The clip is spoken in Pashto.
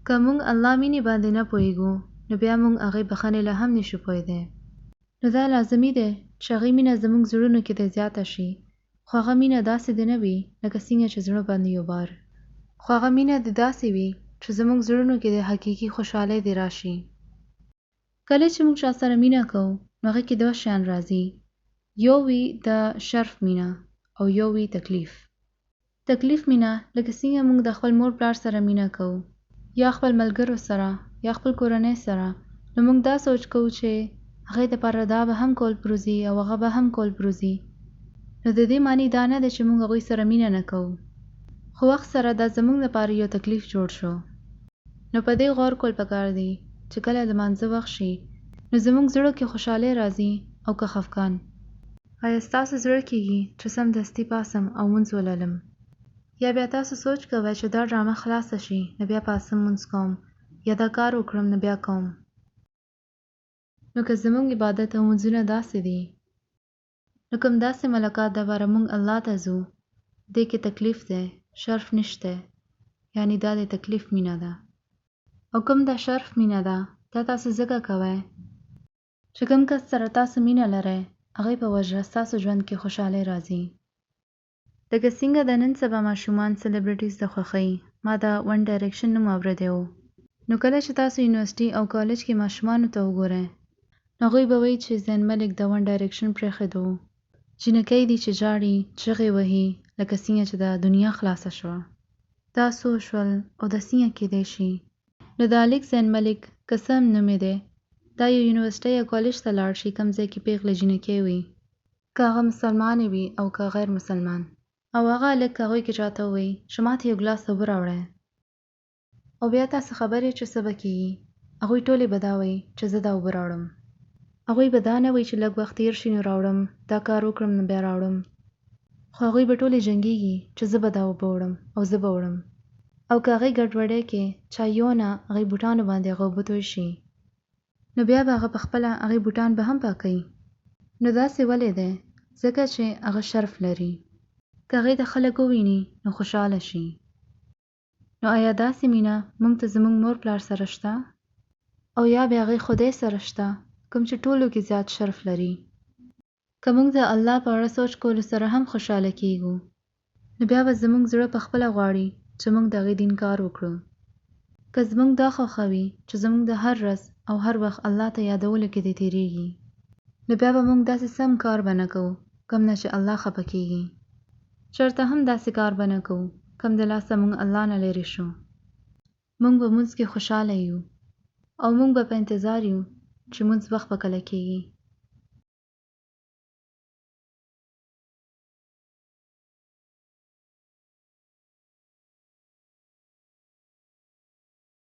که موږ الله مینې باندې نه پوهیږو نو بیا موږ هغې بخښنې له هم نشو پوهېدی. نو دا لازمي دی چې هغې مینه زموږ زړونو کې دې زیاته شي، خو هغه مینه داسې دې نه وي لکه څنګه چې زړه باندې یو بار، خو هغه مینه دې داسې وي چې زموږ زړونو کې د حقیقي خوشحالۍ دې راشي. کله چې موږ چا سره مینه کوو نو هغې کې دوه شیان راځي، یو وي د شرف مینه او یو وي تکلیف. تکلیف مینه لکه څنګه موږ د خپل مور پلار سره مینه کوو یا خپل ملګرو سره یا خپل کورنۍ سره، نو موږ دا سوچ کوو چې هغې دپاره دا به هم کول پروزي او هغه به هم کول پروزي. نو د دې معنی دا نه دی چې موږ هغوی سره مینه نه کوو، خو وخت سره دا زموږ لپاره یو تکلیف جوړ شو. نو په دې غور کول پکار دی چې کله د لمانځه وخت شي نو زموږ زړه کې خوشحالي راځي او که خفګان. آیا ستاسو زړه کېږي چې سمدستي پاسم او مونځ ولولم؟ یا بیا تاسو سوچ کوئ چې دا ډرامه خلاصه شي نو بیا پاسم مونځ کوم یا دا کار وکړم نو بیا کوم؟ نو که زموږ عبادت او مونځونه داسې دي، نو کوم داسې ملاقات دپاره موږ الله ته ځو دې کې تکلیف دی، شرف نشته، یعنی دا د تکلیف مینه ده. او کوم دا شرف مینه ده دا تاسو ځکه کوئ چې کوم کس سره تاسو مینه لرئ هغې په وجه ستاسو ژوند کې خوشحالۍ راځي. لکه څنګه د نن سبا ماشومان سلیبریټیز د خوښۍ، ما د ون ډایرکشن نوم اورېدی و. نو کله چې تاسو یونیورسټي او کالج کې ماشومانو ته وګورئ نو هغوی به وایي چې زین ملک د ون ډایرکشن پرېښودو، جینکۍ دي چې ژاړي چغې وهي لکه څنګه چې د دنیا خلاصه شوه، دا څو شول او دا څنګه کیدی شي. نو د الکس زین ملک که څه هم نوم یې دی، دا یو یونیورسټۍ یا کالج ته لاړ شي کوم ځای کې پیغله جینکۍ وي، که هغه مسلمانې وي او که غیر مسلمان، او هغه هلک هغوی کې چاته ووایي چې ما ته یو ګلاس اوبه راوړئ، او بیا تاسو خبر یې چې څه به کېږي. هغوی ټولې به دا وایي چې زه دا اوبه راوړم. هغوی به دا نه وایي چې لږ وخت تېر شي نو راوړم، دا کار وکړم نو بیا راوړم، خو هغوی به ټولې جنګېږي چې زه به دا اوبه وړم او زه به وړم. او که هغې ګډوډۍ کې چا یو نه هغې بوټانو باندې هغه اوبه توی شي نو بیا به هغه پخپله هغې بوټان به هم پاکوي. نو داسې ولې دی؟ ځکه چې هغه شرف لري. که هغې ته خلک وویني نو خوشحاله شي. نو آیا داسې مینه موږ ته زموږ مور پلار سره شته؟ او یا بیا هغې خدای سره شته کوم چې ټولو کې زیات شرف لري؟ که موږ د الله په اړه سوچ کولو سره هم خوشحاله کیږو نو بیا به زموږ زړه پخپله غواړي چې موږ د هغې دین کار وکړو. که زموږ دا خوښوي چې زموږ د هر ورځ او هر وخت الله ته یادولو کې دې تېرېږي، نو بیا به موږ داسې سم کار به نه کوو کوم نه چې الله خفه کېږي. چېرته هم داسې کار به نه کوو کوم د لاسه موږ الله نه لرې شو. موږ به مونځ کې خوشحاله یو او موږ به په انتظار یو چې مونځ وخت به کله کېږي.